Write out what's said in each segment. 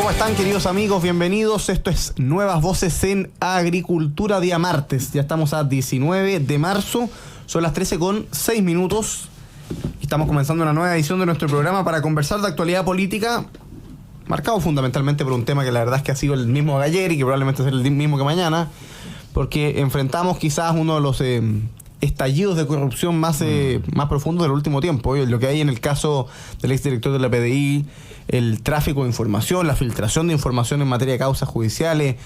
¿Cómo están, queridos amigos? Bienvenidos. Esto es Nuevas Voces en Agricultura, día martes. Ya estamos a 19 de marzo. Son las 13:06. Estamos comenzando una nueva edición de nuestro programa para conversar de actualidad política, marcado fundamentalmente por un tema que la verdad es que ha sido el mismo de ayer y que probablemente será el mismo que mañana, porque enfrentamos quizás uno de los estallidos de corrupción más profundos del último tiempo. Lo que hay en el caso del exdirector de la PDI, el tráfico de información, la filtración de información en materia de causas judiciales,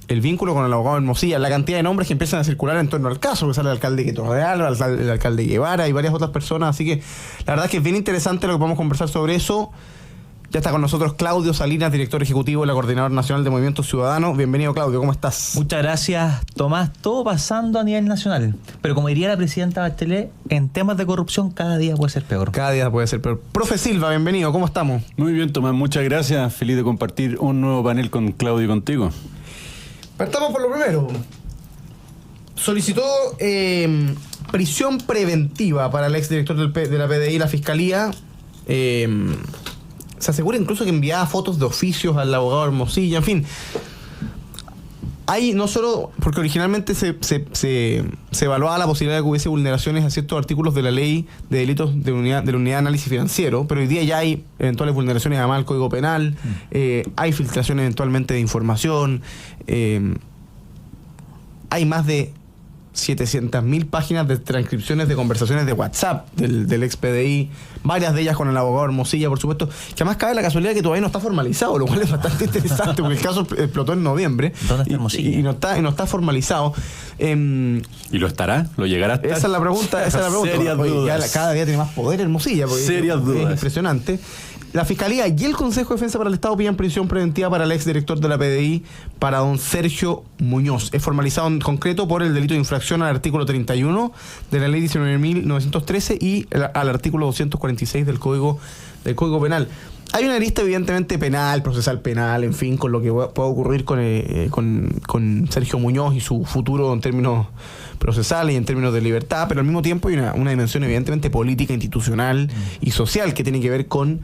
el vínculo con el abogado Hermosilla, la cantidad de nombres que empiezan a circular en torno al caso, que sale el alcalde Queto Real, el alcalde Guevara y varias otras personas. Así que la verdad es que es bien interesante lo que podemos conversar sobre eso. Ya está con nosotros Claudio Salinas, director ejecutivo de la Coordinadora Nacional de Movimiento Ciudadano. Bienvenido, Claudio, ¿cómo estás? Muchas gracias, Tomás. Todo pasando a nivel nacional. Pero como diría la presidenta Bachelet, en temas de corrupción cada día puede ser peor. Cada día puede ser peor. Profe Silva, bienvenido, ¿cómo estamos? Muy bien, Tomás, muchas gracias. Feliz de compartir un nuevo panel con Claudio y contigo. Partamos por lo primero. Solicitó prisión preventiva para el exdirector de la PDI, la Fiscalía. Se asegura incluso que enviaba fotos de oficios al abogado Hermosilla, en fin. Hay no solo, porque originalmente se evaluaba la posibilidad de que hubiese vulneraciones a ciertos artículos de la ley de delitos de la unidad de análisis financiero, pero hoy día ya hay eventuales vulneraciones además al Código Penal, hay filtración eventualmente de información, hay más de 700.000 páginas de transcripciones de conversaciones de WhatsApp del ex PDI, varias de ellas con el abogado Hermosilla, por supuesto, que además cabe la casualidad que todavía no está formalizado, lo cual es bastante interesante, porque el caso explotó en noviembre. ¿Dónde está Hermosilla? Y no está formalizado. ¿Y lo estará? ¿Lo llegará a estar? Esa es la pregunta. Serias dudas. Cada día tiene más poder Hermosilla, porque serias dudas. Es impresionante. La Fiscalía y el Consejo de Defensa para el Estado piden prisión preventiva para el exdirector de la PDI, para don Sergio Muñoz. Es formalizado en concreto por el delito de infracción al artículo 31 de la ley 19.913 y al artículo 246 del Código Penal. Hay una lista evidentemente penal, procesal penal, en fin, con lo que puede ocurrir con Sergio Muñoz y su futuro en términos procesales y en términos de libertad, pero al mismo tiempo hay una dimensión evidentemente política, institucional y social que tiene que ver con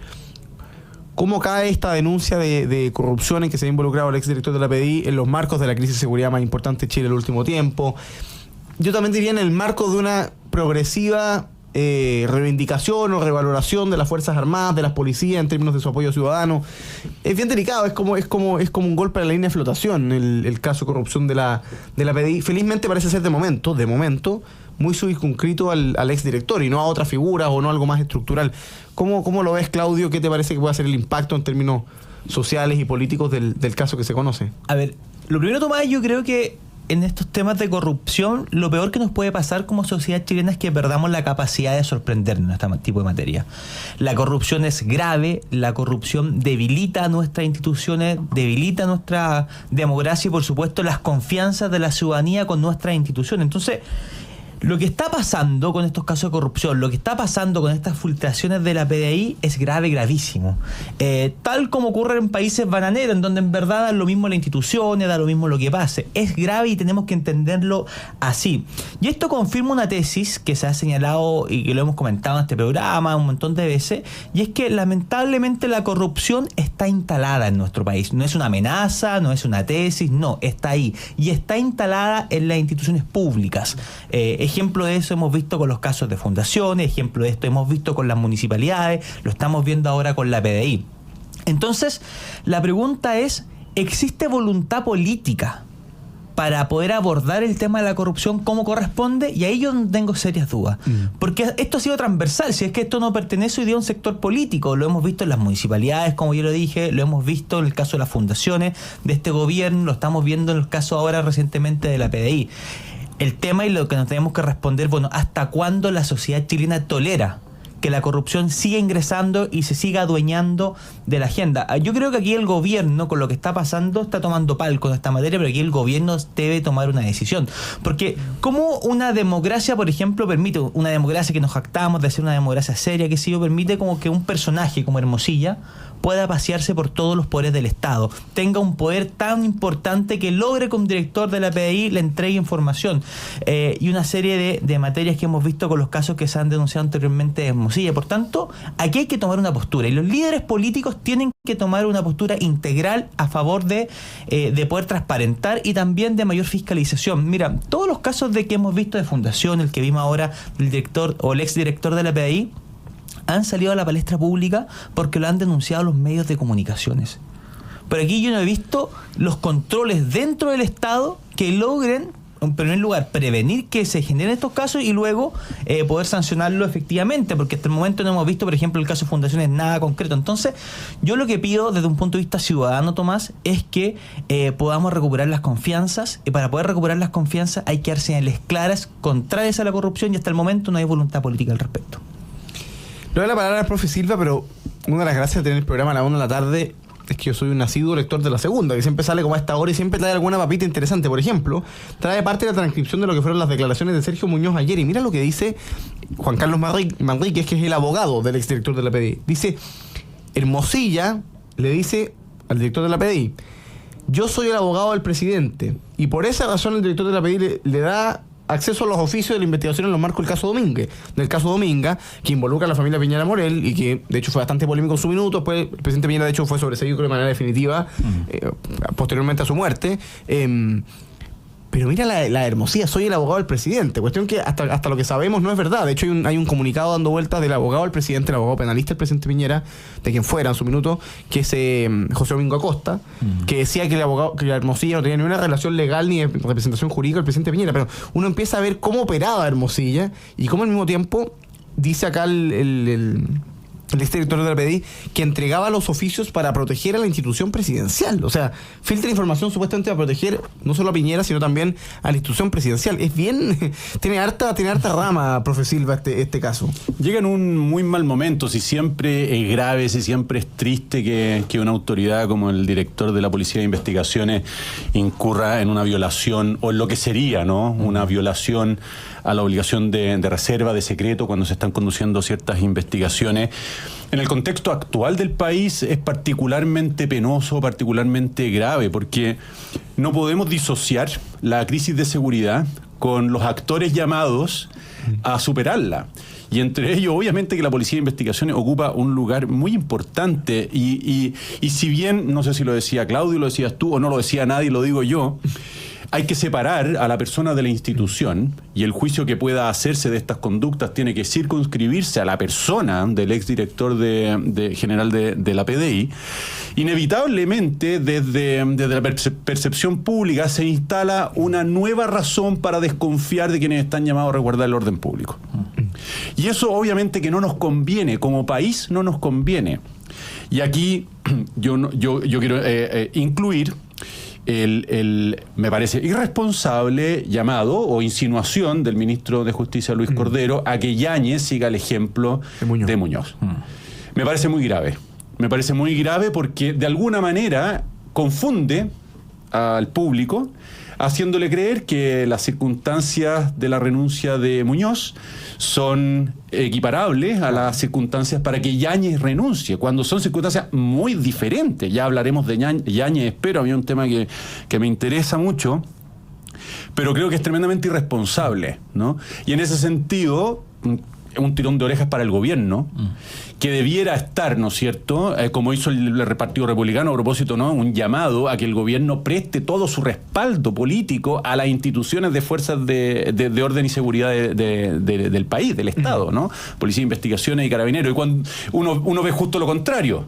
cómo cae esta denuncia de corrupción en que se ha involucrado el exdirector de la PDI en los marcos de la crisis de seguridad más importante de Chile en el último tiempo. Yo también diría en el marco de una progresiva reivindicación o revaloración de las Fuerzas Armadas, de las policías en términos de su apoyo ciudadano. Es bien delicado, es como un golpe a la línea de flotación el caso de corrupción de la PDI. Felizmente parece ser de momento, muy circunscrito al exdirector y no a otras figuras o no a algo más estructural. ¿Cómo lo ves, Claudio? ¿Qué te parece que puede ser el impacto en términos sociales y políticos del caso que se conoce? A ver, lo primero, Tomás, yo creo que en estos temas de corrupción, lo peor que nos puede pasar como sociedad chilena es que perdamos la capacidad de sorprendernos en este tipo de materia. La corrupción es grave, la corrupción debilita nuestras instituciones, debilita nuestra democracia y, por supuesto, las confianzas de la ciudadanía con nuestras instituciones. Entonces, lo que está pasando con estos casos de corrupción, lo que está pasando con estas filtraciones de la PDI es grave, gravísimo. Tal como ocurre en países bananeros, en donde en verdad da lo mismo las instituciones, da lo mismo lo que pase. Es grave y tenemos que entenderlo así. Y esto confirma una tesis que se ha señalado y que lo hemos comentado en este programa un montón de veces, y es que lamentablemente la corrupción está instalada en nuestro país. No es una amenaza, no es una tesis, no, está ahí. Y está instalada en las instituciones públicas. Ejemplo de eso hemos visto con los casos de fundaciones, ejemplo de esto hemos visto con las municipalidades, lo estamos viendo ahora con la PDI. Entonces, la pregunta es, ¿existe voluntad política para poder abordar el tema de la corrupción como corresponde? Y ahí yo tengo serias dudas. Porque esto ha sido transversal, si es que esto no pertenece hoy día a un sector político. Lo hemos visto en las municipalidades, como yo lo dije, lo hemos visto en el caso de las fundaciones de este gobierno, lo estamos viendo en el caso ahora recientemente de la PDI. El tema y lo que nos tenemos que responder, bueno, ¿hasta cuándo la sociedad chilena tolera que la corrupción siga ingresando y se siga adueñando de la agenda? Yo creo que aquí el gobierno, con lo que está pasando, está tomando palco en esta materia, pero aquí el gobierno debe tomar una decisión. Porque ¿cómo una democracia, por ejemplo, permite, una democracia que nos jactamos de ser una democracia seria, que sí, permite como que un personaje como Hermosilla pueda pasearse por todos los poderes del Estado, tenga un poder tan importante que logre que un director de la PDI le entregue información, y una serie de materias que hemos visto con los casos que se han denunciado anteriormente de Hermosilla? Hermosilla. Por tanto, aquí hay que tomar una postura y los líderes políticos tienen que tomar una postura integral a favor de poder transparentar y también de mayor fiscalización. Mira, todos los casos que hemos visto de Fundación, el que vimos ahora del director o el exdirector de la PDI, han salido a la palestra pública porque lo han denunciado los medios de comunicaciones. Pero aquí yo no he visto los controles dentro del Estado que logren, en primer lugar, prevenir que se generen estos casos y luego poder sancionarlo efectivamente, porque hasta el momento no hemos visto, por ejemplo, el caso de Fundaciones, nada concreto. Entonces, yo lo que pido desde un punto de vista ciudadano, Tomás, es que podamos recuperar las confianzas, y para poder recuperar las confianzas hay que dar señales claras, contrarias a la corrupción, y hasta el momento no hay voluntad política al respecto. Le doy la palabra al profe Silva, pero una de las gracias de tener el programa a la 1 de la tarde es que yo soy un asiduo lector de La Segunda, que siempre sale como a esta hora y siempre trae alguna papita interesante. Por ejemplo, trae parte de la transcripción de lo que fueron las declaraciones de Sergio Muñoz ayer. Y mira lo que dice Juan Carlos Manríquez, que es el abogado del exdirector de la PDI. Dice, Hermosilla le dice al director de la PDI, yo soy el abogado del presidente, y por esa razón el director de la PDI le da acceso a los oficios de la investigación en los marcos del caso Dominga, que involucra a la familia Piñera Morel y que de hecho fue bastante polémico en su minuto. Después el presidente Piñera de hecho fue sobreseído de manera definitiva posteriormente a su muerte. Pero mira la Hermosilla, soy el abogado del presidente. Cuestión que hasta lo que sabemos no es verdad. De hecho hay un comunicado dando vueltas del abogado del presidente, el abogado penalista del presidente Piñera, de quien fuera en su minuto, que es José Domingo Acosta, que decía que la Hermosilla no tenía ni una relación legal ni de representación jurídica del presidente Piñera. Pero uno empieza a ver cómo operaba Hermosilla y cómo al mismo tiempo dice acá el exdirector de la PDI que entregaba los oficios para proteger a la institución presidencial. O sea, filtra información supuestamente para proteger no solo a Piñera, sino también a la institución presidencial. Es bien, tiene harta rama, profe Silva, este caso. Llega en un muy mal momento, si siempre es grave, si siempre es triste que una autoridad como el director de la Policía de Investigaciones incurra en una violación, o en lo que sería, ¿no?, una violación a la obligación de reserva, de secreto, cuando se están conduciendo ciertas investigaciones. En el contexto actual del país es particularmente penoso, particularmente grave, porque no podemos disociar la crisis de seguridad con los actores llamados a superarla. Y entre ellos, obviamente, que la Policía de Investigaciones ocupa un lugar muy importante. Y si bien, no sé si lo decía Claudio, lo decías tú, o no lo decía nadie, lo digo yo, hay que separar a la persona de la institución, y el juicio que pueda hacerse de estas conductas tiene que circunscribirse a la persona del exdirector general de la PDI. Inevitablemente, desde la percepción pública se instala una nueva razón para desconfiar de quienes están llamados a resguardar el orden público. Y eso obviamente que no nos conviene, como país no nos conviene. Y aquí yo quiero incluir me parece irresponsable llamado o insinuación del ministro de Justicia Luis Cordero a que Yáñez siga el ejemplo de Muñoz. Me parece muy grave. Me parece muy grave porque de alguna manera confunde al público, haciéndole creer que las circunstancias de la renuncia de Muñoz son equiparables a las circunstancias para que Yáñez renuncie, cuando son circunstancias muy diferentes. Ya hablaremos de Yáñez, espero, a mí es un tema que me interesa mucho, pero creo que es tremendamente irresponsable, ¿no? Y en ese sentido, un tirón de orejas para el gobierno, que debiera estar, ¿no es cierto?, como hizo el Partido Republicano a propósito, ¿no?, un llamado a que el gobierno preste todo su respaldo político a las instituciones de fuerzas de orden y seguridad del país, del Estado, ¿no? Policía, Investigaciones y Carabineros. Y cuando uno ve justo lo contrario,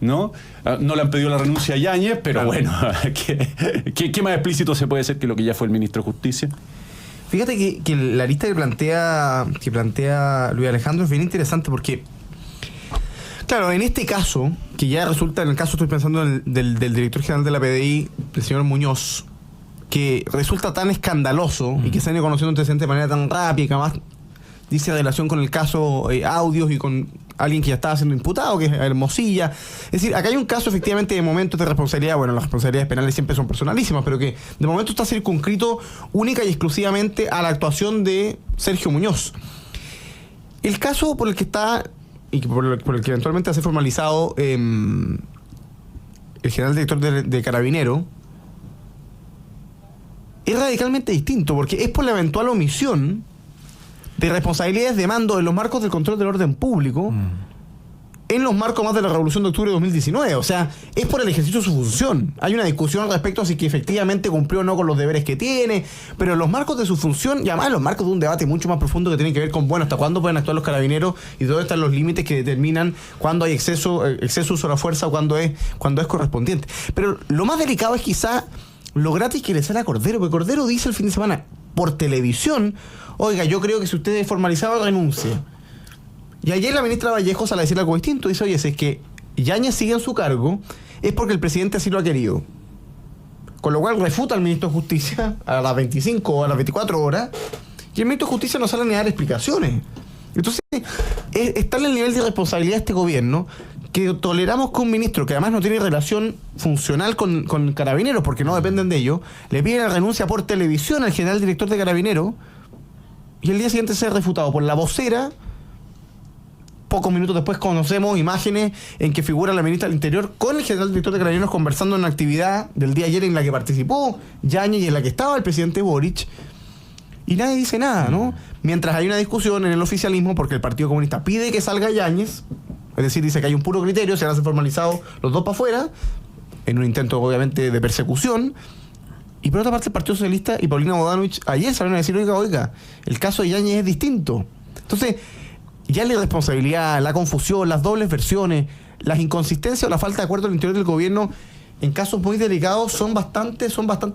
¿no? No le han pedido la renuncia a Yáñez, pero bueno, ¿qué más explícito se puede ser que lo que ya fue el ministro de Justicia? Fíjate que la lista que plantea Luis Alejandro es bien interesante porque, claro, en este caso, que ya resulta, en el caso estoy pensando del director general de la PDI, el señor Muñoz, que resulta tan escandaloso y que se han ido conociendo antecedentes de manera tan rápida, que además dice relación con el caso audios y con alguien que ya estaba siendo imputado, que es Hermosilla. Es decir, acá hay un caso efectivamente de momentos de responsabilidad. Bueno, las responsabilidades penales siempre son personalísimas, pero que de momento está circunscrito única y exclusivamente a la actuación de Sergio Muñoz. El caso por el que está, y por el que eventualmente va a ser formalizado el general director de Carabinero, es radicalmente distinto, porque es por la eventual omisión de responsabilidades de mando en los marcos del control del orden público, en los marcos más de la Revolución de Octubre de 2019. O sea, es por el ejercicio de su función. Hay una discusión al respecto a si que efectivamente cumplió o no con los deberes que tiene, pero en los marcos de su función, y además en los marcos de un debate mucho más profundo que tiene que ver con, bueno, hasta cuándo pueden actuar los carabineros y dónde están los límites que determinan cuándo hay exceso uso de la fuerza o cuándo es correspondiente. Pero lo más delicado es quizá lo gratis que le sale a Cordero, porque Cordero dice el fin de semana por televisión, oiga, yo creo que si usted es formalizado, renuncia. Y ayer la ministra Vallejo sale a decir algo distinto. Dice, oye, si es que Yáñez sigue en su cargo, es porque el presidente así lo ha querido. Con lo cual refuta al ministro de Justicia a las 25 o a las 24 horas, y el ministro de Justicia no sale ni a dar explicaciones. Entonces, está en el nivel de responsabilidad de este gobierno que toleramos que un ministro que además no tiene relación funcional con Carabineros, porque no dependen de ellos, le piden la renuncia por televisión al general director de Carabineros, y el día siguiente sea refutado por la vocera. Pocos minutos después conocemos imágenes en que figura la ministra del Interior con el general director de Carabineros conversando en una actividad del día ayer en la que participó Yáñez y en la que estaba el presidente Boric, y nadie dice nada, ¿no? Mientras hay una discusión en el oficialismo porque el Partido Comunista pide que salga Yáñez, es decir, dice que hay un puro criterio, se han formalizado los dos para afuera, en un intento obviamente de persecución. Y por otra parte el Partido Socialista y Paulina Bodanovich ayer salieron a decir, oiga, el caso de Yáñez es distinto. Entonces, ya la irresponsabilidad, la confusión, las dobles versiones, las inconsistencias o la falta de acuerdo al interior del gobierno en casos muy delicados son bastante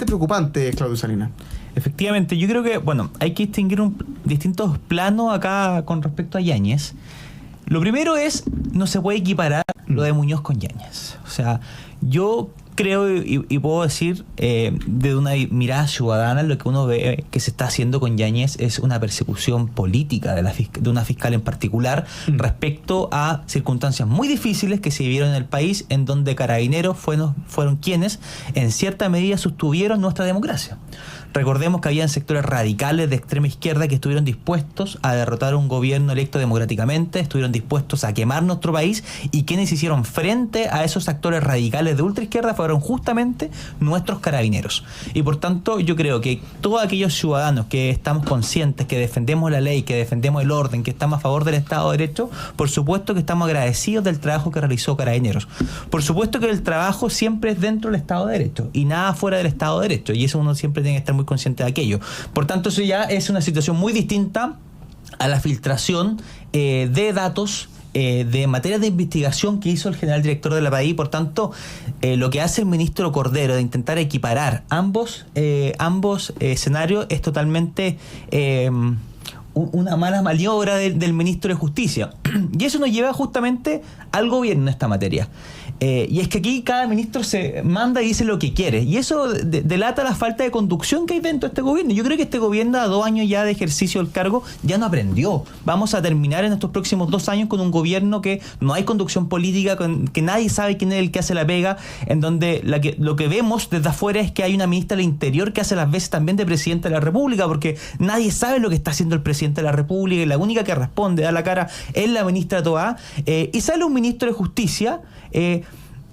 preocupantes, Claudio Salinas. Efectivamente, yo creo que, bueno, hay que distinguir distintos planos acá con respecto a Yáñez. Lo primero es, no se puede equiparar lo de Muñoz con Yáñez. O sea, yo creo y puedo decir de una mirada ciudadana, lo que uno ve que se está haciendo con Yáñez es una persecución política de una fiscal en particular respecto a circunstancias muy difíciles que se vivieron en el país, en donde Carabineros fueron quienes en cierta medida sostuvieron nuestra democracia. Recordemos que habían sectores radicales de extrema izquierda que estuvieron dispuestos a derrotar a un gobierno electo democráticamente, estuvieron dispuestos a quemar nuestro país, y quienes hicieron frente a esos actores radicales de ultraizquierda fueron justamente nuestros carabineros. Y por tanto, yo creo que todos aquellos ciudadanos que estamos conscientes, que defendemos la ley, que defendemos el orden, que estamos a favor del Estado de Derecho, por supuesto que estamos agradecidos del trabajo que realizó Carabineros. Por supuesto que el trabajo siempre es dentro del Estado de Derecho y nada fuera del Estado de Derecho, y eso uno siempre tiene que estar muy consciente de aquello. Por tanto, eso ya es una situación muy distinta a la filtración de datos de materia de investigación que hizo el general director de la PDI. Por tanto, lo que hace el ministro Cordero de intentar equiparar ambos escenarios es totalmente una mala maniobra del ministro de Justicia. Y eso nos lleva justamente al gobierno en esta materia. Y es que aquí cada ministro se manda y dice lo que quiere. Y eso delata la falta de conducción que hay dentro de este gobierno. Yo creo que este gobierno, a 2 años ya de ejercicio del cargo, ya no aprendió. Vamos a terminar en estos próximos 2 años con un gobierno que no hay conducción política, que nadie sabe quién es el que hace la pega, en donde lo que vemos desde afuera es que hay una ministra del Interior que hace las veces también de presidente de la República, porque nadie sabe lo que está haciendo el presidente de la República, y la única que responde, da la cara, es la ministra Toá. Y sale un ministro de Justicia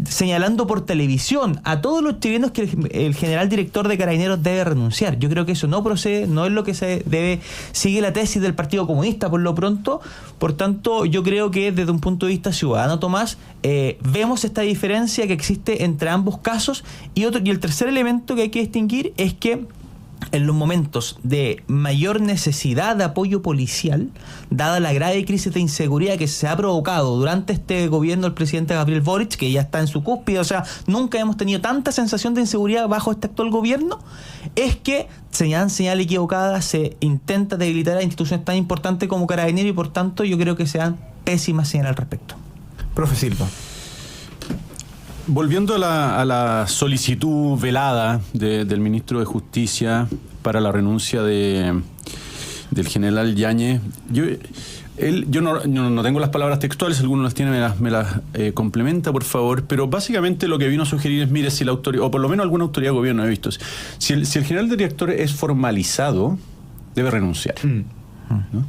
señalando por televisión a todos los chilenos que el general director de Carabineros debe renunciar. Yo creo que eso no procede, no es lo que se debe. Sigue la tesis del Partido Comunista por lo pronto. Por tanto, yo creo que desde un punto de vista ciudadano, Tomás, vemos esta diferencia que existe entre ambos casos. Y el tercer elemento que hay que distinguir es que en los momentos de mayor necesidad de apoyo policial, dada la grave crisis de inseguridad que se ha provocado durante este gobierno del presidente Gabriel Boric, que ya está en su cúspide, o sea, nunca hemos tenido tanta sensación de inseguridad bajo este actual gobierno, es que señal equivocada, se intenta debilitar a instituciones tan importantes como Carabineros, y por tanto yo creo que se dan pésimas señales al respecto. Profe Silva. Volviendo a la solicitud velada del ministro de Justicia para la renuncia del general Yáñez, yo no tengo las palabras textuales, alguno las tiene, me las complementa, por favor, pero básicamente lo que vino a sugerir es, mire, si la autoridad, o por lo menos alguna autoridad de gobierno he visto, si el general director es formalizado, debe renunciar. ¿No?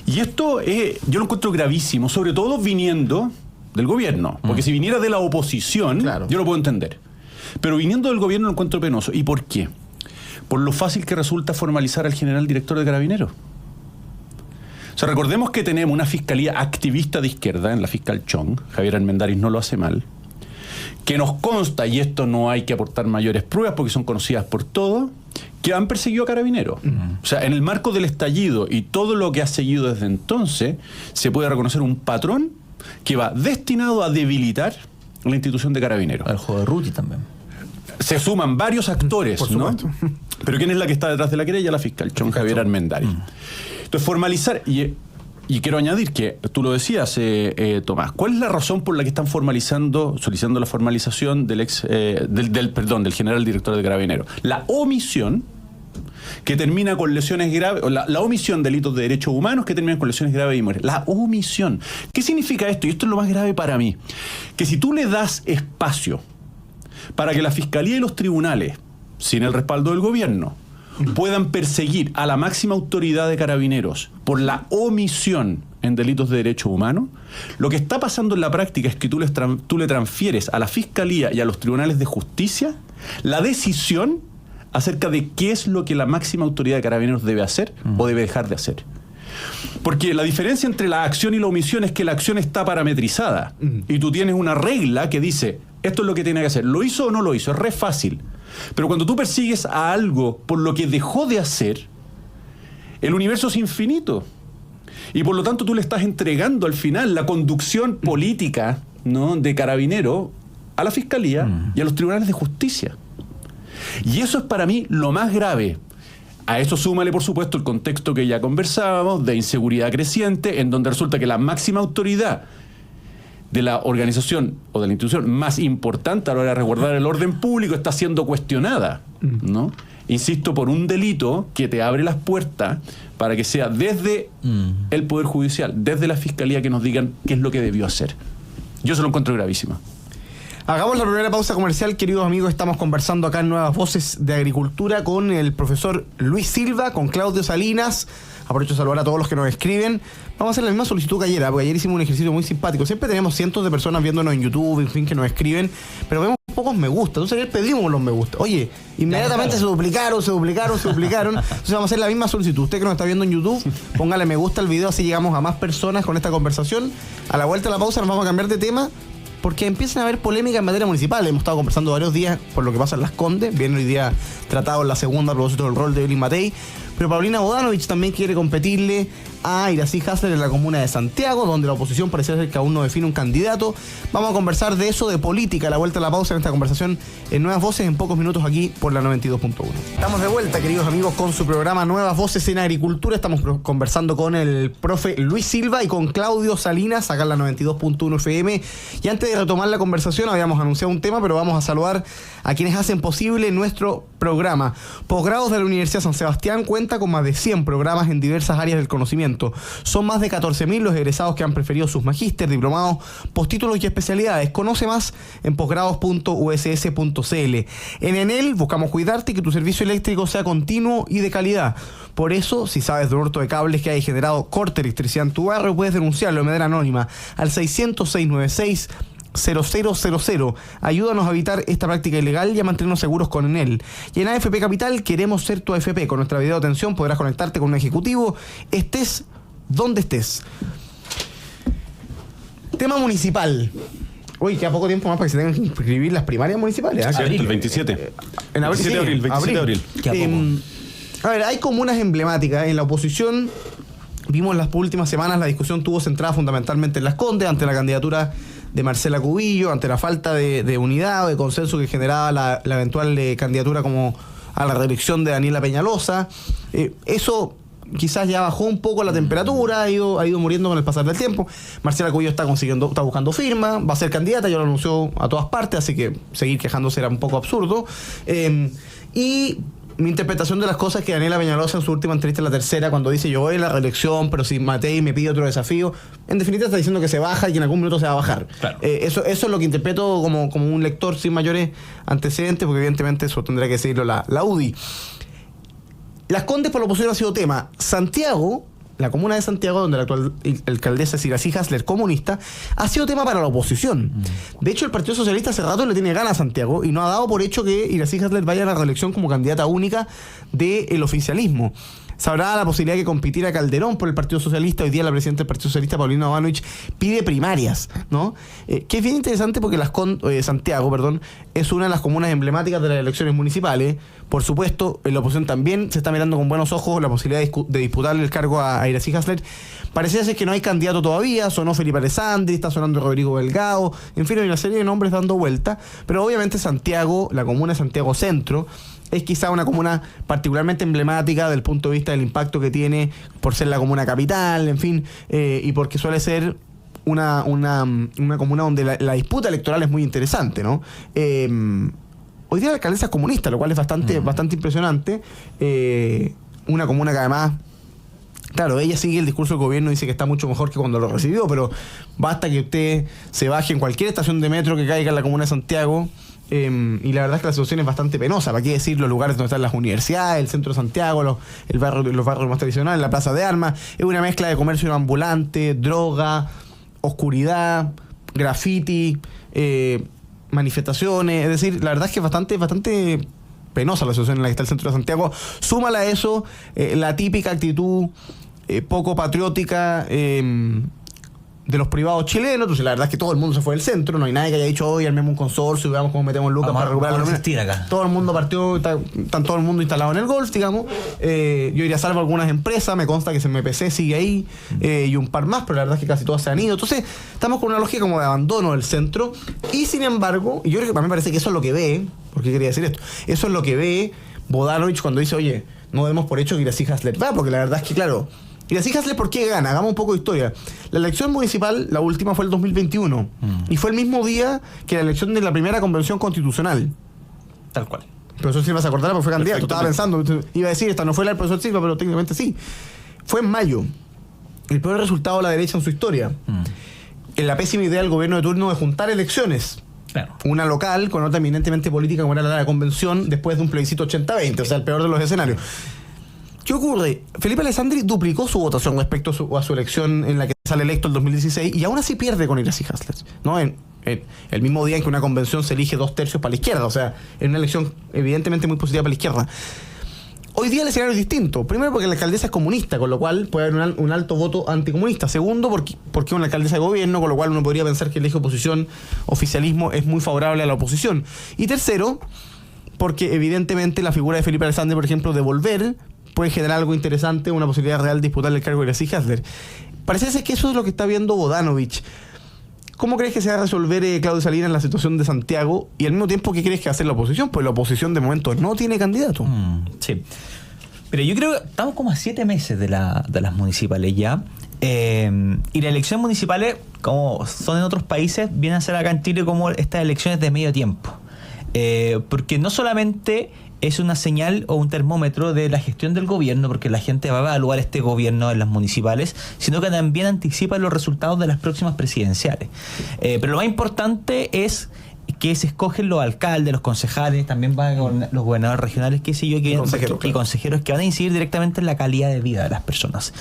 Y esto yo lo encuentro gravísimo, sobre todo viniendo del gobierno, porque si viniera de la oposición, claro, yo lo puedo entender, pero viniendo del gobierno lo encuentro penoso. ¿Y por qué? Por lo fácil que resulta formalizar al general director de Carabineros. O sea, recordemos que tenemos una fiscalía activista de izquierda en la fiscal Chong, Javier Armendáriz no lo hace mal, que nos consta, y esto no hay que aportar mayores pruebas porque son conocidas por todos, que han perseguido a Carabineros. O sea, en el marco del estallido y todo lo que ha seguido desde entonces, se puede reconocer un patrón que va destinado a debilitar la institución de Carabineros. Al juego de Ruti también. Se suman varios actores, Por ¿no? supuesto. Pero ¿quién es la que está detrás de la querella? La fiscal Chong, Javier Armendáriz. Entonces, formalizar... Y quiero añadir que, tú lo decías, Tomás, ¿cuál es la razón por la que están solicitando la formalización del del general director de Carabineros? La omisión que termina con lesiones graves, o la omisión de delitos de derechos humanos que terminan con lesiones graves y muerte. La omisión. ¿Qué significa esto? Y esto es lo más grave para mí. Que si tú le das espacio para que la Fiscalía y los tribunales, sin el respaldo del gobierno, puedan perseguir a la máxima autoridad de Carabineros por la omisión en delitos de derechos humanos, lo que está pasando en la práctica es que tú le transfieres a la Fiscalía y a los tribunales de justicia la decisión acerca de qué es lo que la máxima autoridad de Carabineros debe hacer o debe dejar de hacer. Porque la diferencia entre la acción y la omisión es que la acción está parametrizada y tú tienes una regla que dice esto es lo que tiene que hacer. ¿Lo hizo o no lo hizo? Es re fácil. Pero cuando tú persigues a algo por lo que dejó de hacer, el universo es infinito. Y por lo tanto tú le estás entregando al final la conducción política, ¿no?, de Carabinero a la Fiscalía y a los tribunales de justicia. Y eso es para mí lo más grave. A eso súmale, por supuesto, el contexto que ya conversábamos de inseguridad creciente, en donde resulta que la máxima autoridad de la organización o de la institución más importante a la hora de resguardar el orden público está siendo cuestionada, ¿no? Insisto, por un delito que te abre las puertas para que sea desde el Poder Judicial, desde la Fiscalía, que nos digan qué es lo que debió hacer. Yo se lo encuentro gravísimo. Hagamos la primera pausa comercial, queridos amigos. Estamos conversando acá en Nuevas Voces de Agricultura con el profesor Luis Silva, con Claudio Salinas. Aprovecho de saludar a todos los que nos escriben. Vamos a hacer la misma solicitud que ayer, porque ayer hicimos un ejercicio muy simpático. Siempre tenemos cientos de personas viéndonos en YouTube, en fin, que nos escriben, pero vemos pocos me gusta. Entonces ayer pedimos los me gusta. Oye, inmediatamente se duplicaron. Entonces vamos a hacer la misma solicitud. Usted que nos está viendo en YouTube, póngale me gusta al video, así llegamos a más personas con esta conversación. A la vuelta de la pausa nos vamos a cambiar de tema, porque empiezan a haber polémica en materia municipal. Hemos estado conversando varios días por lo que pasa en Las Condes. Viene hoy día tratado en la segunda a propósito del rol de Evelyn Matei. Pero Paulina Bodanovich también quiere competirle a Iracy Hasler en la comuna de Santiago, donde la oposición parece ser que aún no define un candidato. Vamos a conversar de eso, de política, a la vuelta de la pausa en esta conversación en Nuevas Voces, en pocos minutos aquí por la 92.1. Estamos de vuelta, queridos amigos, con su programa Nuevas Voces en Agricultura. Estamos conversando con el profe Luis Silva y con Claudio Salinas, acá en la 92.1 FM. Y antes de retomar la conversación, habíamos anunciado un tema, pero vamos a saludar a quienes hacen posible nuestro programa. Posgrados de la Universidad San Sebastián cuenta con más de 100 programas en diversas áreas del conocimiento. Son más de 14.000 los egresados que han preferido sus magíster, diplomados, postítulos y especialidades. Conoce más en posgrados.uss.cl. En Enel buscamos cuidarte y que tu servicio eléctrico sea continuo y de calidad. Por eso, si sabes de un hurto de cables que haya generado corte de electricidad en tu barrio, puedes denunciarlo de manera anónima al 600-696 0000. Ayúdanos a evitar esta práctica ilegal y a mantenernos seguros con Enel. Y en AFP Capital queremos ser tu AFP. Con nuestra video atención podrás conectarte con un ejecutivo, estés donde estés. Tema municipal. Uy, queda poco tiempo más para que se tengan que inscribir las primarias municipales. Sí, el 27. En abril, 27 de abril, 27 de abril. A ver, hay comunas emblemáticas. En la oposición vimos en las últimas semanas la discusión estuvo centrada fundamentalmente en Las Condes, ante la candidatura de Marcela Cubillo, ante la falta de unidad o de consenso que generaba la eventual candidatura como a la reelección de Daniela Peñalosa. Eso quizás ya bajó un poco la temperatura, ha ido muriendo con el pasar del tiempo. Marcela Cubillo está buscando firma, va a ser candidata, ya lo anunció a todas partes, así que seguir quejándose era un poco absurdo. Y mi interpretación de las cosas es que Daniela Peñalosa en su última entrevista, en la tercera, cuando dice yo voy a la reelección, pero si Matei me pide otro desafío, en definitiva está diciendo que se baja y que en algún minuto se va a bajar. Claro. Eso es lo que interpreto como un lector sin mayores antecedentes, porque evidentemente eso tendrá que decirlo la UDI. Las Condes por la oposición ha sido tema. Santiago, la comuna de Santiago, donde la actual alcaldesa es Iracy Hasler, comunista, ha sido tema para la oposición. De hecho, el Partido Socialista hace rato le tiene ganas a Santiago y no ha dado por hecho que Iracy Hasler vaya a la reelección como candidata única del oficialismo. Se hablaba la posibilidad de que compitiera Calderón por el Partido Socialista. Hoy día la presidenta del Partido Socialista, Paulina Bodanovich, pide primarias, ¿no? Que es bien interesante porque Santiago, es una de las comunas emblemáticas de las elecciones municipales. Por supuesto, en la oposición también se está mirando con buenos ojos la posibilidad de disputarle el cargo a Iracy Hasler. Parecía ser que no hay candidato todavía. Sonó Felipe Alessandri, está sonando Rodrigo Delgado. En fin, hay una serie de nombres dando vuelta. Pero obviamente Santiago, la comuna de Santiago Centro, es quizá una comuna particularmente emblemática del punto de vista del impacto que tiene por ser la comuna capital, en fin, y porque suele ser una comuna donde la disputa electoral es muy interesante, ¿no? Hoy día la alcaldesa es comunista, lo cual es bastante impresionante. Una comuna que además, claro, ella sigue el discurso del gobierno, dice que está mucho mejor que cuando lo recibió, pero basta que usted se baje en cualquier estación de metro que caiga en la comuna de Santiago. Y la verdad es que la situación es bastante penosa. ¿Para qué decir los lugares donde están las universidades, el centro de Santiago, los barrios más tradicionales, la plaza de armas? Es una mezcla de comercio ambulante, droga, oscuridad, graffiti, manifestaciones. Es decir, la verdad es que es bastante penosa la situación en la que está el centro de Santiago. Súmala a eso la típica actitud poco patriótica de los privados chilenos. Entonces la verdad es que todo el mundo se fue del centro, no hay nadie que haya dicho hoy armemos un consorcio y veamos cómo metemos lucas para recuperar acá. Todo el mundo partió, está todo el mundo instalado en el golf, digamos. Yo iría salvo algunas empresas, me consta que CMPC sigue ahí, y un par más, pero la verdad es que casi todas se han ido. Entonces estamos con una lógica como de abandono del centro, y sin embargo, y yo creo que a mí me parece que eso es lo que ve, ¿por qué quería decir esto? Eso es lo que ve Bodanovich cuando dice, oye, no demos por hecho que Iracy Hasler va, porque la verdad es que, claro, Iracy Hasler, ¿por qué gana? Hagamos un poco de historia. La elección municipal, la última, fue el 2021. Y fue el mismo día que la elección de la primera convención constitucional. Tal cual. El profesor Silva se acordará porque fue candidato. Estaba pensando, iba a decir, esta no fue la del profesor Silva, pero técnicamente sí. Fue en mayo. El peor resultado de la derecha en su historia. En la pésima idea del gobierno de turno de juntar elecciones. Claro. Una local con otra eminentemente política como era la de la convención después de un plebiscito 80-20, o sea, el peor de los escenarios. ¿Qué ocurre? Felipe Alessandri duplicó su votación respecto a su elección en la que sale electo el 2016 y aún así pierde con Iracy Hasler, ¿no? En el mismo día en que una convención se elige 2/3 para la izquierda, o sea, en una elección evidentemente muy positiva para la izquierda. Hoy día el escenario es distinto. Primero porque la alcaldesa es comunista, con lo cual puede haber un alto voto anticomunista. Segundo porque es una alcaldesa de gobierno, con lo cual uno podría pensar que el eje oposición, oficialismo, es muy favorable a la oposición. Y tercero, porque evidentemente la figura de Felipe Alessandri, por ejemplo, de volver, puede generar algo interesante, una posibilidad real de disputarle el cargo de Iracy Hasler. Parece ser que eso es lo que está viendo Bodanovich. ¿Cómo crees que se va a resolver Claudio Salinas en la situación de Santiago? Y al mismo tiempo, ¿qué crees que va a hacer la oposición? Pues la oposición de momento no tiene candidato. Sí. Pero yo creo que estamos como a 7 meses de las municipales ya. Y las elecciones municipales, como son en otros países, vienen a ser acá en Chile como estas elecciones de medio tiempo. Porque no solamente es una señal o un termómetro de la gestión del gobierno, porque la gente va a evaluar este gobierno en las municipales, sino que también anticipa los resultados de las próximas presidenciales. Pero lo más importante es que se escogen los alcaldes, los concejales, también van los gobernadores regionales, qué sé yo, y consejeros que van a incidir directamente en la calidad de vida de las personas.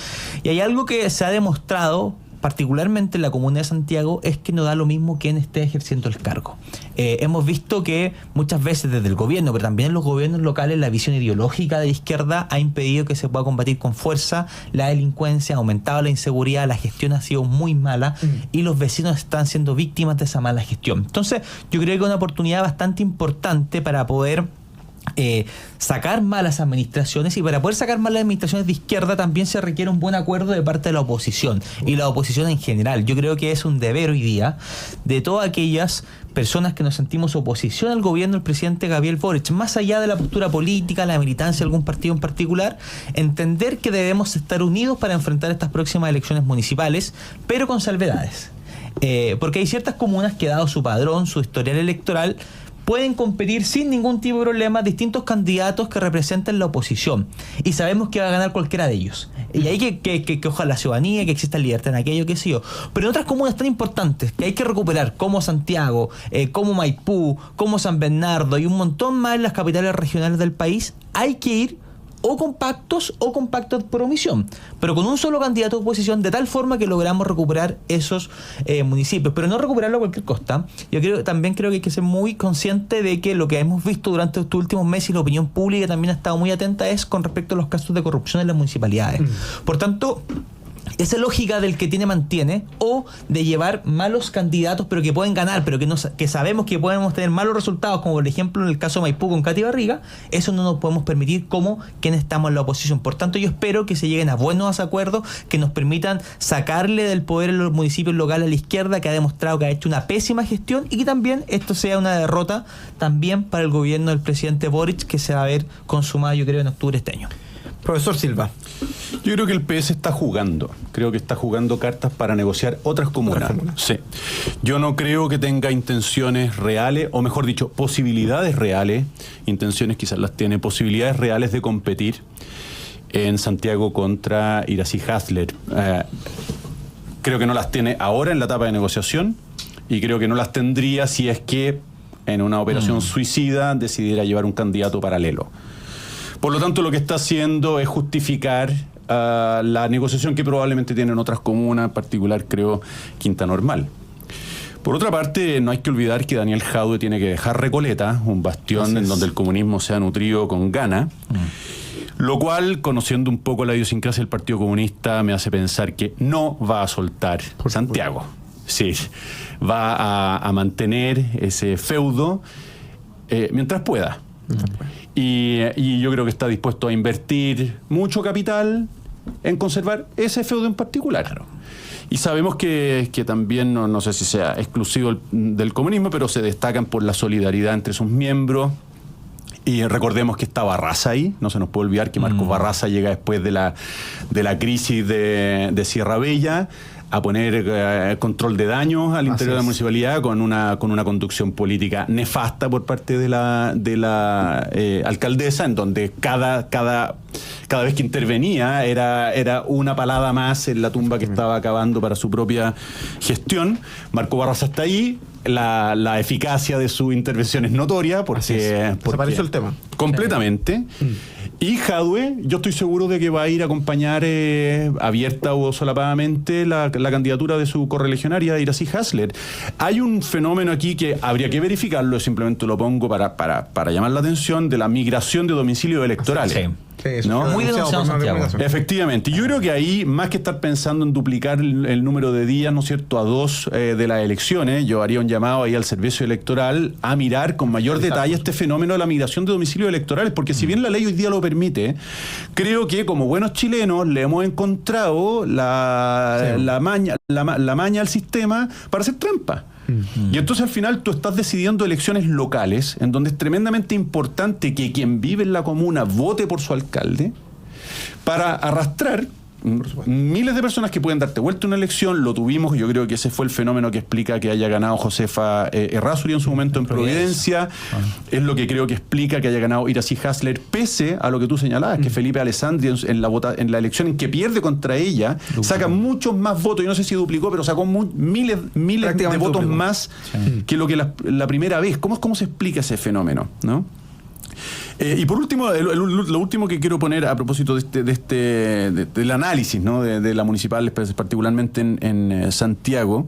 Y hay algo que se ha demostrado particularmente en la Comuna de Santiago, es que no da lo mismo quien esté ejerciendo el cargo. Hemos visto que muchas veces desde el gobierno, pero también en los gobiernos locales, la visión ideológica de la izquierda ha impedido que se pueda combatir con fuerza la delincuencia, ha aumentado la inseguridad, la gestión ha sido muy mala y los vecinos están siendo víctimas de esa mala gestión. Entonces, yo creo que es una oportunidad bastante importante para poder sacar malas administraciones, y para poder sacar malas administraciones de izquierda también se requiere un buen acuerdo de parte de la oposición y la oposición en general. Yo creo que es un deber hoy día de todas aquellas personas que nos sentimos oposición al gobierno del presidente Gabriel Boric, más allá de la postura política, la militancia de algún partido en particular, entender que debemos estar unidos para enfrentar estas próximas elecciones municipales, pero con salvedades. Porque hay ciertas comunas que, dado su padrón, su historial electoral, pueden competir sin ningún tipo de problema distintos candidatos que representen la oposición. Y sabemos que va a ganar cualquiera de ellos. Y hay que ojalá la ciudadanía, que exista libertad en aquello, qué sé yo. Pero en otras comunas tan importantes que hay que recuperar, como Santiago, como Maipú, como San Bernardo y un montón más en las capitales regionales del país, hay que ir o con pactos por omisión, pero con un solo candidato de oposición, de tal forma que logramos recuperar esos municipios, pero no recuperarlo a cualquier costa. Yo también creo que hay que ser muy consciente de que lo que hemos visto durante estos últimos meses, y la opinión pública también ha estado muy atenta, es con respecto a los casos de corrupción en las municipalidades. Por tanto, esa lógica del que tiene mantiene, o de llevar malos candidatos pero que pueden ganar, pero que sabemos que podemos tener malos resultados, como por ejemplo en el caso de Maipú con Katy Barriga, eso no nos podemos permitir como quienes estamos en la oposición. Por tanto, yo espero que se lleguen a buenos acuerdos que nos permitan sacarle del poder en los municipios locales a la izquierda, que ha demostrado que ha hecho una pésima gestión, y que también esto sea una derrota también para el gobierno del presidente Boric, que se va a ver consumada, yo creo, en octubre de este año. Profesor Silva. Yo creo que el PS está jugando. Creo que está jugando cartas para negociar otras comunas. Sí. Yo no creo que tenga intenciones reales, o mejor dicho, posibilidades reales. Intenciones quizás las tiene, posibilidades reales de competir en Santiago contra Iracy Hasler. Creo que no las tiene ahora en la etapa de negociación, y creo que no las tendría si es que en una operación suicida decidiera llevar un candidato paralelo. Por lo tanto, lo que está haciendo es justificar la negociación que probablemente tienen otras comunas, en particular, creo, Quinta Normal. Por otra parte, no hay que olvidar que Daniel Jadue tiene que dejar Recoleta, un bastión en donde el comunismo se ha nutrido con gana, lo cual, conociendo un poco la idiosincrasia del Partido Comunista, me hace pensar que no va a soltar Santiago. Sí, va a mantener ese feudo mientras pueda. Y yo creo que está dispuesto a invertir mucho capital en conservar ese feudo en particular. Claro. Y sabemos que también, no sé si sea exclusivo del comunismo, pero se destacan por la solidaridad entre sus miembros. Y recordemos que está Barraza ahí, no se nos puede olvidar que Marcos Barraza llega después de la crisis de Sierra Bella a poner control de daños al interior de la municipalidad con una conducción política nefasta por parte de la alcaldesa, en donde cada vez que intervenía era una palada más en la tumba que estaba acabando para su propia gestión. Marco Barraza está ahí. La eficacia de su intervención es notoria porque desapareció el tema. Completamente. Y Jadue, yo estoy seguro de que va a ir a acompañar abierta o solapadamente la candidatura de su correligionaria, Iracy Hasler. Hay un fenómeno aquí que habría que verificarlo, simplemente lo pongo para llamar la atención, de la migración de domicilios electorales. Sí, ¿no? Muy denunciado Santiago. Efectivamente. Yo creo que ahí, más que estar pensando en duplicar el número de días, ¿no es cierto?, a 2 de las elecciones, yo haría un llamado ahí al servicio electoral a mirar con mayor detalle este fenómeno de la migración de domicilios electorales, porque si bien la ley hoy día lo permite, creo que como buenos chilenos le hemos encontrado la maña al sistema para hacer trampa. Y entonces al final tú estás decidiendo elecciones locales en donde es tremendamente importante que quien vive en la comuna vote por su alcalde para arrastrar miles de personas que pueden darte vuelta una elección. Lo tuvimos, yo creo que ese fue el fenómeno que explica que haya ganado Josefa Errázuriz en su momento en Providencia. Es lo que creo que explica que haya ganado Iracy Hasler, pese a lo que tú señalabas, que Felipe Alessandri en la elección en que pierde contra ella, saca muchos más votos, y no sé si duplicó, pero sacó miles de votos más que lo que la primera vez. ¿Cómo se explica ese fenómeno, no? Y por último, lo último que quiero poner a propósito del análisis, ¿no?, de la municipal, particularmente en Santiago,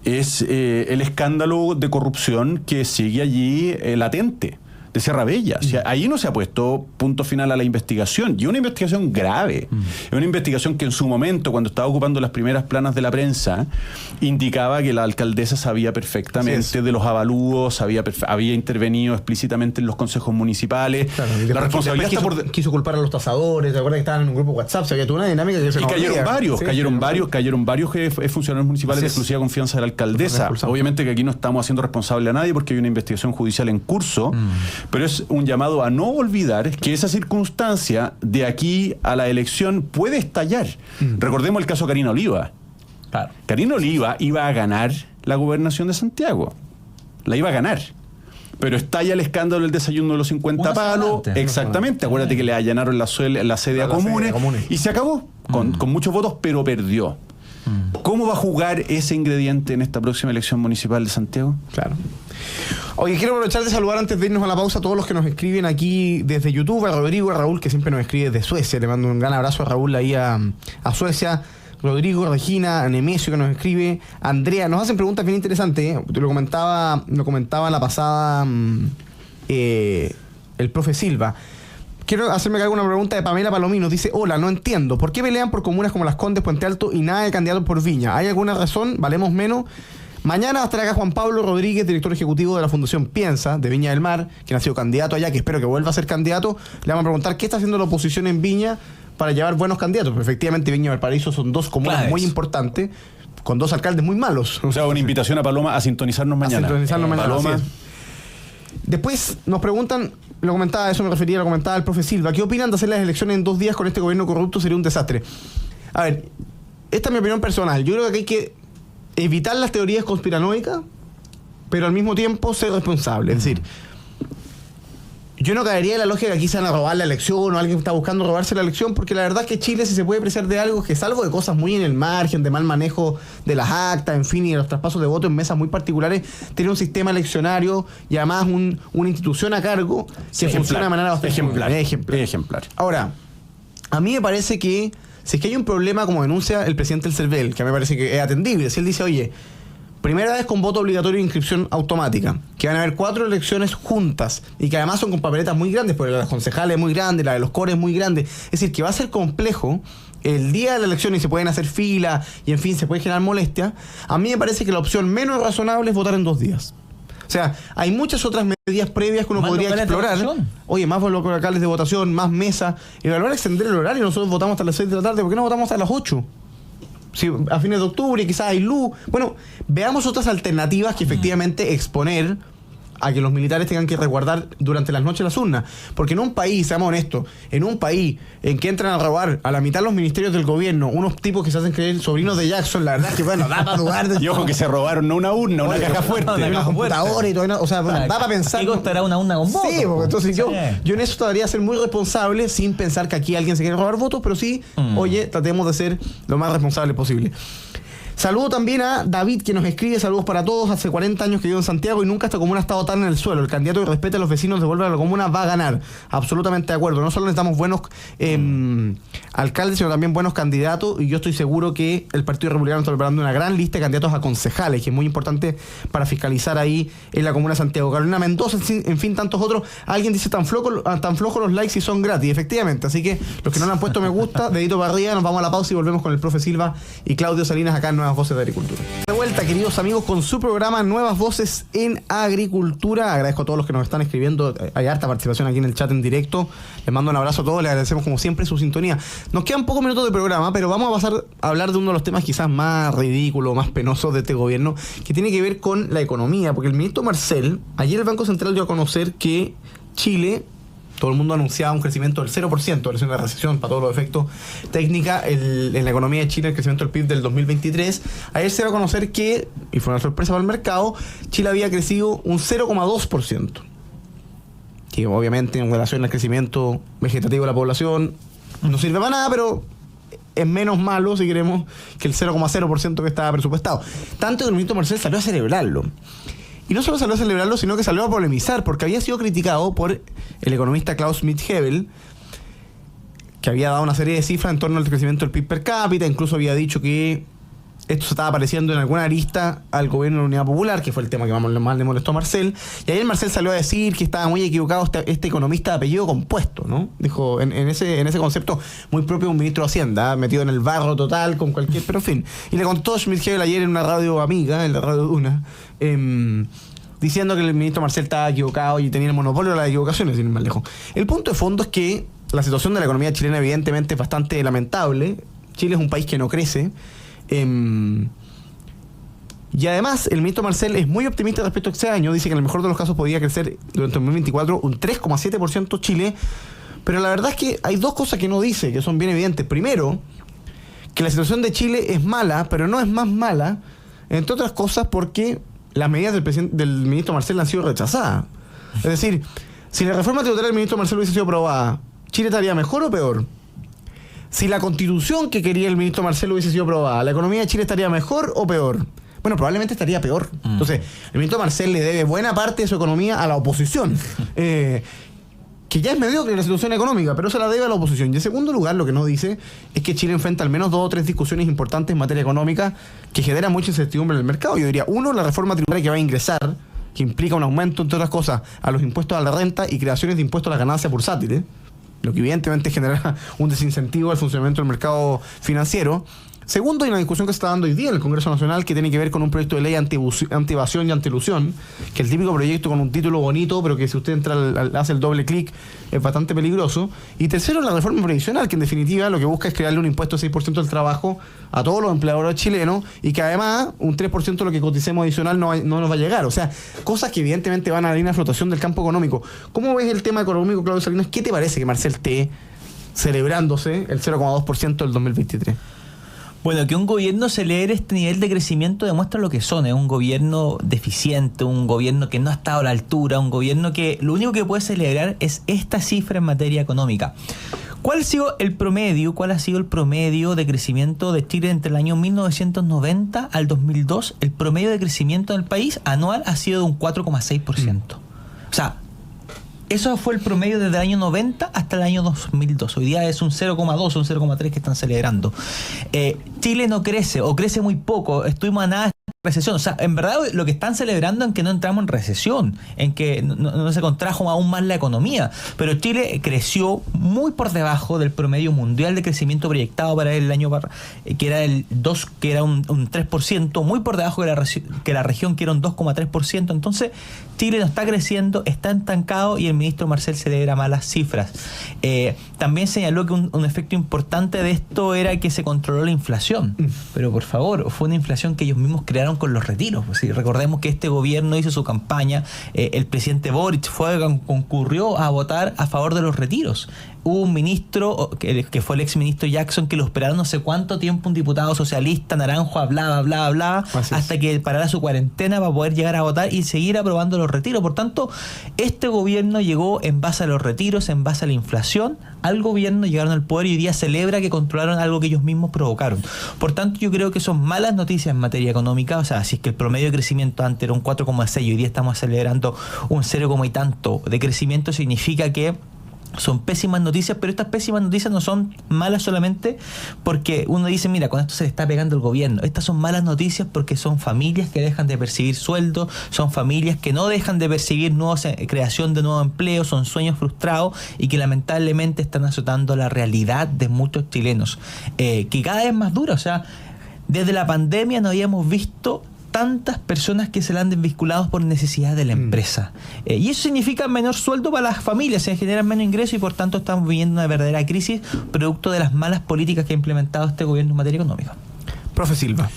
es el escándalo de corrupción que sigue allí latente, de Sierra Bella. O sea, ahí no se ha puesto punto final a la investigación, y una investigación grave. Es una investigación que en su momento, cuando estaba ocupando las primeras planas de la prensa, indicaba que la alcaldesa sabía perfectamente de los avalúos, había intervenido explícitamente en los consejos municipales. Claro, la responsabilidad quiso culpar a los tasadores. ¿Te acuerdas que estaban en un grupo WhatsApp? Se había toda una dinámica que se cayeron varios funcionarios municipales de exclusiva confianza de la alcaldesa. Obviamente que aquí no estamos haciendo responsable a nadie porque hay una investigación judicial en curso. Pero es un llamado a no olvidar que esa circunstancia de aquí a la elección puede estallar. Recordemos el caso de Karina Oliva. Claro. Karina Oliva iba a ganar la gobernación de Santiago. La iba a ganar. Pero estalla el escándalo del desayuno de los 50 palos. Exactamente. Acuérdate que le allanaron la sede a Comunes. Y se acabó con muchos votos, pero perdió. ¿Cómo va a jugar ese ingrediente en esta próxima elección municipal de Santiago? Claro. Oye, quiero aprovechar de saludar antes de irnos a la pausa a todos los que nos escriben aquí desde YouTube, a Rodrigo, a Raúl, que siempre nos escribe desde Suecia. Le mando un gran abrazo a Raúl ahí a Suecia. Rodrigo, Regina, a Nemesio que nos escribe, Andrea, nos hacen preguntas bien interesantes, ¿eh? Lo comentaba la pasada el profe Silva. Quiero hacerme alguna pregunta de Pamela Palomino. Dice, hola, no entiendo. ¿Por qué pelean por comunas como Las Condes, Puente Alto y nada de candidatos por Viña? ¿Hay alguna razón? ¿Valemos menos? Mañana va a estar acá Juan Pablo Rodríguez, director ejecutivo de la Fundación Piensa, de Viña del Mar, quien ha sido candidato allá, que espero que vuelva a ser candidato. Le vamos a preguntar qué está haciendo la oposición en Viña para llevar buenos candidatos. Pero efectivamente, Viña y Valparaíso son dos comunas muy importantes, con dos alcaldes muy malos. O sea, una invitación a Paloma a sintonizarnos mañana. Paloma. Después nos preguntan, lo comentaba el profe Silva, ¿qué opinan de hacer las elecciones en 2 días con este gobierno corrupto? Sería un desastre. A ver, esta es mi opinión personal. Yo creo que aquí hay que evitar las teorías conspiranoicas, pero al mismo tiempo ser responsable. Es decir, yo no caería en la lógica que aquí se van a robar la elección o alguien está buscando robarse la elección, porque la verdad es que Chile, si se puede apreciar de algo, que salvo de cosas muy en el margen, de mal manejo de las actas, en fin, y de los traspasos de voto en mesas muy particulares, tiene un sistema eleccionario y además una institución a cargo que funciona de manera bastante ejemplar. Ahora, a mí me parece que si es que hay un problema, como denuncia el presidente del CERVEL, que a mí me parece que es atendible, si él dice, oye, primera vez con voto obligatorio e inscripción automática, que van a haber 4 elecciones juntas y que además son con papeletas muy grandes, porque la de las concejales es muy grande, la de los cores es muy grande. Es decir, que va a ser complejo el día de la elección y se pueden hacer filas y en fin, se puede generar molestia. A mí me parece que la opción menos razonable es votar en 2 días. O sea, hay muchas otras medidas previas que uno podría explorar. Oye, más locales de votación, más mesas, evaluar extender el horario. Nosotros votamos hasta las 6 de la tarde, ¿por qué no votamos hasta las 8? Sí, a fines de octubre quizás hay luz. Bueno, veamos otras alternativas que efectivamente exponer a que los militares tengan que resguardar durante las noches las urnas. Porque en un país, seamos honestos, en un país en que entran a robar a la mitad los ministerios del gobierno, unos tipos que se hacen creer sobrinos de Jackson, la verdad es que bueno, da para dudar de... Y ojo que se robaron no una urna, una caja fuerte. Una computadora y todo, o sea, bueno, da para pensar... ¿Qué costará una urna con votos? Sí, porque entonces yo en eso todavía ser muy responsable, sin pensar que aquí alguien se quiere robar votos, pero sí, oye, tratemos de ser lo más responsable posible. Saludo también a David, que nos escribe, saludos para todos, hace 40 años que vivo en Santiago y nunca esta comuna ha estado tan en el suelo. El candidato que respete a los vecinos, devuelve a la comuna, va a ganar. Absolutamente de acuerdo. No solo necesitamos buenos alcaldes, sino también buenos candidatos, y yo estoy seguro que el Partido Republicano está preparando una gran lista de candidatos a concejales, que es muy importante para fiscalizar ahí en la comuna de Santiago. Carolina Mendoza, en fin, tantos otros. Alguien dice tan flojos los likes y son gratis, efectivamente. Así que los que no le han puesto me gusta, dedito para arriba, nos vamos a la pausa y volvemos con el profe Silva y Claudio Salinas acá en Nuevas Voces de Agricultura. De vuelta, queridos amigos, con su programa Nuevas Voces en Agricultura. Agradezco a todos los que nos están escribiendo. Hay harta participación aquí en el chat en directo. Les mando un abrazo a todos, les agradecemos como siempre su sintonía. Nos quedan pocos minutos de programa, pero vamos a pasar a hablar de uno de los temas quizás más ridículos, más penosos de este gobierno, que tiene que ver con la economía, porque el ministro Marcel, ayer el Banco Central dio a conocer que Chile, todo el mundo anunciaba un crecimiento del 0%, una recesión para todos los efectos técnica en la economía de Chile, el crecimiento del PIB del 2023. Ayer se dio a conocer que, y fue una sorpresa para el mercado, Chile había crecido un 0,2%. Que obviamente en relación al crecimiento vegetativo de la población no sirve para nada, pero es menos malo, si queremos, que el 0,0% que estaba presupuestado. Tanto que el ministro Marcel salió a celebrarlo. Y no solo salió a celebrarlo, sino que salió a polemizar, porque había sido criticado por el economista Klaus Schmidt-Hebel, que había dado una serie de cifras en torno al crecimiento del PIB per cápita, incluso había dicho que esto se estaba pareciendo en alguna arista al gobierno de la Unidad Popular, que fue el tema que más le molestó a Marcel. Y ayer Marcel salió a decir que estaba muy equivocado este economista de apellido compuesto, ¿no? Dijo, en ese concepto muy propio de un ministro de Hacienda, metido en el barro total, con cualquier... Pero en fin. Y le contó Schmidt-Hebel ayer en una radio amiga, en la radio Duna, diciendo que el ministro Marcel estaba equivocado y tenía el monopolio de las equivocaciones, sin ir más lejos. El punto de fondo es que la situación de la economía chilena evidentemente es bastante lamentable. Chile es un país que no crece. Y además el ministro Marcel es muy optimista respecto a este año. Dice que en el mejor de los casos podría crecer durante el 2024 un 3,7% Chile. Pero la verdad es que hay dos cosas que no dice, que son bien evidentes. Primero, que la situación de Chile es mala, pero no es más mala, entre otras cosas porque las medidas del ministro Marcel han sido rechazadas. Es decir, si la reforma tributaria del ministro Marcel hubiese sido aprobada, ¿Chile estaría mejor o peor? si la constitución que quería el ministro Marcel hubiese sido aprobada, ¿la economía de Chile estaría mejor o peor? Bueno, probablemente estaría peor. Entonces, el ministro Marcel le debe buena parte de su economía a la oposición. Que ya es mediocre la situación económica, pero se la debe a la oposición. Y en segundo lugar, lo que no dice es que Chile enfrenta al menos 2 o 3 discusiones importantes en materia económica que generan mucha incertidumbre en el mercado. Yo diría, uno, la reforma tributaria que va a ingresar, que implica un aumento, entre otras cosas, a los impuestos a la renta y creaciones de impuestos a las ganancias bursátiles, lo que evidentemente genera un desincentivo al funcionamiento del mercado financiero. Segundo, hay una discusión que se está dando hoy día en el Congreso Nacional que tiene que ver con un proyecto de ley anti-evasión y anti-elusión, que es el típico proyecto con un título bonito, pero que si usted entra hace el doble clic, es bastante peligroso. Y tercero, la reforma previsional, que en definitiva lo que busca es crearle un impuesto de 6% del trabajo a todos los empleadores chilenos y que además un 3% de lo que coticemos adicional no nos va a llegar. O sea, cosas que evidentemente van a dar una flotación del campo económico. ¿Cómo ves el tema económico, Claudio Salinas? ¿Qué te parece que Marcel esté celebrándose el 0,2% del 2023? Bueno, que un gobierno celebre este nivel de crecimiento demuestra lo que son. Es un gobierno deficiente, un gobierno que no ha estado a la altura, un gobierno que lo único que puede celebrar es esta cifra en materia económica. ¿Cuál ha sido el promedio? ¿Cuál ha sido el promedio de crecimiento de Chile entre el año 1990 al 2002? El promedio de crecimiento del país anual ha sido de un 4,6%. O sea, eso fue el promedio desde el año 90 hasta el año 2002. Hoy día es un 0,2 o un 0,3 que están celebrando. Chile no crece o crece muy poco. Estuvimos a nada de recesión. O sea, en verdad lo que están celebrando es que no entramos en recesión, en que no se contrajo aún más la economía. Pero Chile creció muy por debajo del promedio mundial de crecimiento proyectado para el año que era el 2, que era un 3%, muy por debajo que la región, que era un 2,3%. Entonces, Chile no está creciendo, está estancado y el ministro Marcel celebra malas cifras. También señaló que un efecto importante de esto era que se controló la inflación. Pero por favor, fue una inflación que ellos mismos crearon con los retiros. Pues, sí, recordemos que este gobierno hizo su campaña, el presidente Boric concurrió a votar a favor de los retiros. Hubo un ministro, que fue el exministro Jackson, que lo esperaron no sé cuánto tiempo, un diputado socialista, naranjo, hablaba, hasta que parara su cuarentena para poder llegar a votar y seguir aprobando los retiros. Por tanto, este gobierno llegó en base a los retiros, en base a la inflación, al gobierno, llegaron al poder y hoy día celebra que controlaron algo que ellos mismos provocaron. Por tanto, yo creo que son malas noticias en materia económica. O sea, si es que el promedio de crecimiento antes era un 4,6 y hoy día estamos celebrando un 0, y tanto de crecimiento, significa que son pésimas noticias, pero estas pésimas noticias no son malas solamente porque uno dice, mira, con esto se le está pegando el gobierno. Estas son malas noticias porque son familias que dejan de percibir sueldos, son familias que no dejan de percibir creación de nuevos empleos, son sueños frustrados y que lamentablemente están azotando la realidad de muchos chilenos, que cada vez es más dura. O sea, desde la pandemia no habíamos visto tantas personas que se le han desvinculados por necesidad de la empresa. Y eso significa menor sueldo para las familias, se generan menos ingresos y por tanto estamos viviendo una verdadera crisis producto de las malas políticas que ha implementado este gobierno en materia económica. Profe Silva.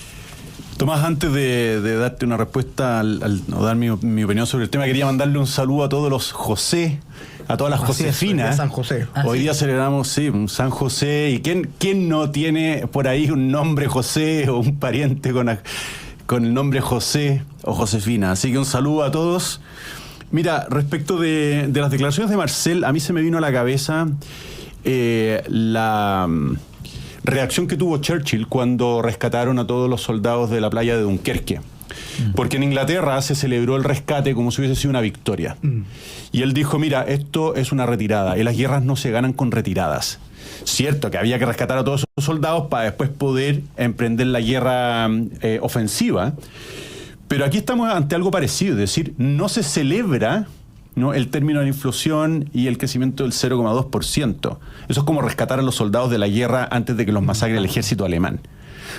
Tomás, antes de darte una respuesta o dar mi opinión sobre el tema, quería mandarle un saludo a todos los José, a todas las Josefinas. San José. Hoy día celebramos, un San José. ¿Y quién no tiene por ahí un nombre José o un pariente con el nombre José o Josefina? Así que un saludo a todos. Mira, respecto de las declaraciones de Marcel, a mí se me vino a la cabeza la reacción que tuvo Churchill cuando rescataron a todos los soldados de la playa de Dunkerque. Porque en Inglaterra se celebró el rescate como si hubiese sido una victoria. Y él dijo, mira, esto es una retirada y las guerras no se ganan con retiradas. Cierto que había que rescatar a todos esos soldados para después poder emprender la guerra ofensiva, pero aquí estamos ante algo parecido, es decir, no se celebra, ¿no?, el término de la inflación y el crecimiento del 0,2%. Eso es como rescatar a los soldados de la guerra antes de que los masacre el ejército alemán.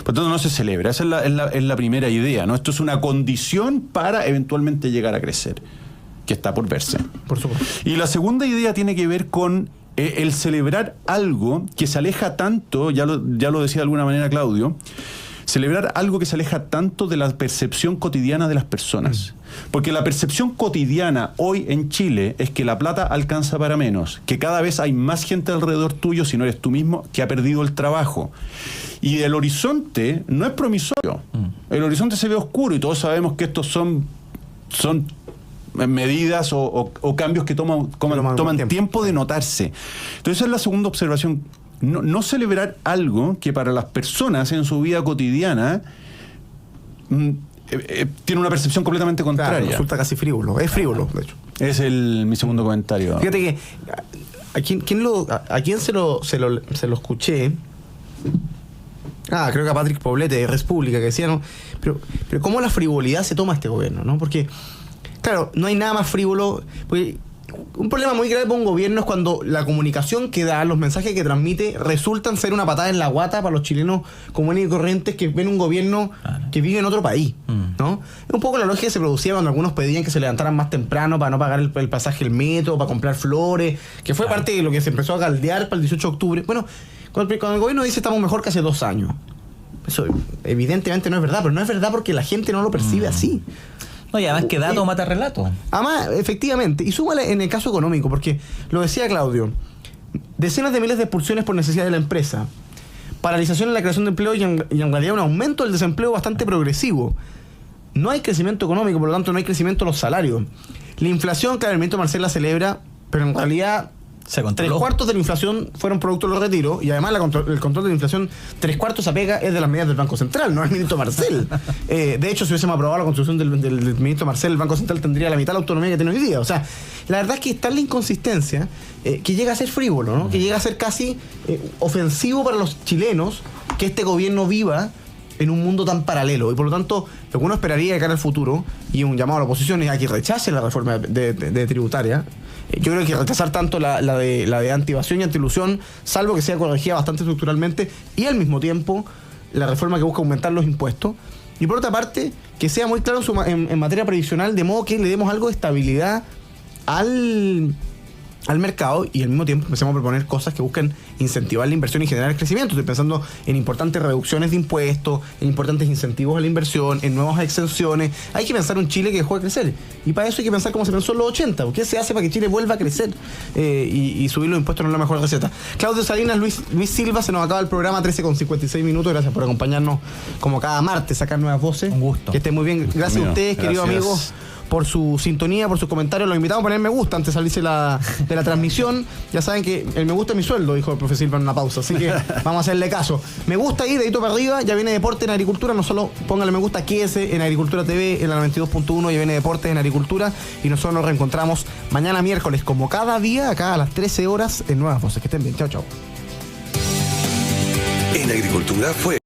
Por tanto, no se celebra. Esa es la primera idea, ¿no? Esto es una condición para eventualmente llegar a crecer, que está por verse. Por supuesto. Y la segunda idea tiene que ver con el celebrar algo que se aleja tanto, ya lo decía de alguna manera Claudio, celebrar algo que se aleja tanto de la percepción cotidiana de las personas. Porque la percepción cotidiana hoy en Chile es que la plata alcanza para menos, que cada vez hay más gente alrededor tuyo, si no eres tú mismo, que ha perdido el trabajo. Y el horizonte no es promisorio. El horizonte se ve oscuro y todos sabemos que estos son medidas o cambios que toman tiempo de notarse. Entonces esa es la segunda observación no celebrar algo que para las personas en su vida cotidiana tiene una percepción completamente contraria. Claro, resulta casi frívolo. Es frívolo, de hecho. Es mi segundo comentario. Fíjate que ¿a quién se lo escuché? Creo que a Patrick Poblete de República, que decía, ¿no? Pero ¿cómo la frivolidad se toma este gobierno, ¿no? Porque, claro, no hay nada más frívolo. Porque un problema muy grave para un gobierno es cuando la comunicación que da, los mensajes que transmite, resultan ser una patada en la guata para los chilenos comunes y corrientes que ven un gobierno que vive en otro país, ¿no? Es un poco la lógica que se producía cuando algunos pedían que se levantaran más temprano para no pagar el pasaje del metro, para comprar flores, que fue parte de lo que se empezó a caldear para el 18 de octubre. Bueno, cuando el gobierno dice estamos mejor que hace 2 años, eso evidentemente no es verdad, pero no es verdad porque la gente no lo percibe así. No, y además que dato mata relato. Además, efectivamente, y súmale en el caso económico, porque lo decía Claudio, decenas de miles de expulsiones por necesidad de la empresa, paralización en la creación de empleo y en realidad un aumento del desempleo bastante progresivo. No hay crecimiento económico, por lo tanto no hay crecimiento de los salarios. La inflación, claro, el ministro Marcel la celebra, pero en realidad 3/4 de la inflación fueron producto de los retiros, y además el control de la inflación 3/4 apega es de las medidas del Banco Central, no es el ministro Marcel. De hecho, si hubiésemos aprobado la constitución del ministro Marcel, el Banco Central tendría la mitad de la autonomía que tiene hoy día. O sea, la verdad es que está en la inconsistencia que llega a ser frívolo, ¿no? Que llega a ser casi ofensivo para los chilenos que este gobierno viva en un mundo tan paralelo, y por lo tanto lo que uno esperaría de cara al futuro, y un llamado a la oposición, es a que rechace la reforma de tributaria. Yo creo que hay que rechazar tanto la de anti-evasión y anti-ilusión, salvo que sea corregida bastante estructuralmente, y al mismo tiempo la reforma que busca aumentar los impuestos. Y por otra parte, que sea muy claro en materia previsional, de modo que le demos algo de estabilidad al mercado, y al mismo tiempo empecemos a proponer cosas que busquen incentivar la inversión y generar el crecimiento. Estoy pensando en importantes reducciones de impuestos, en importantes incentivos a la inversión, en nuevas exenciones. Hay que pensar un Chile que dejó de crecer, y para eso hay que pensar como se pensó en los 80. ¿Qué se hace para que Chile vuelva a crecer? Y subir los impuestos no es la mejor receta. Claudio Salinas, Luis Silva, se nos acaba el programa, 13:56 minutos. Gracias por acompañarnos como cada martes, sacar nuevas voces. Un gusto. Que estén muy bien. Gracias a ustedes, queridos amigos, por su sintonía, por sus comentarios. Los invitamos a poner me gusta antes de salirse de la transmisión. Ya saben que el me gusta es mi sueldo, dijo el profesor Silva en una pausa, así que vamos a hacerle caso. Me gusta ahí, dedito para arriba, ya viene Deporte en Agricultura. No solo póngale me gusta, quédese en Agricultura TV, en la 92.1, ya viene Deporte en Agricultura, y nosotros nos reencontramos mañana miércoles, como cada día, acá a las 13 horas, en Nuevas Voces. Que estén bien, chao, chao. En Agricultura fue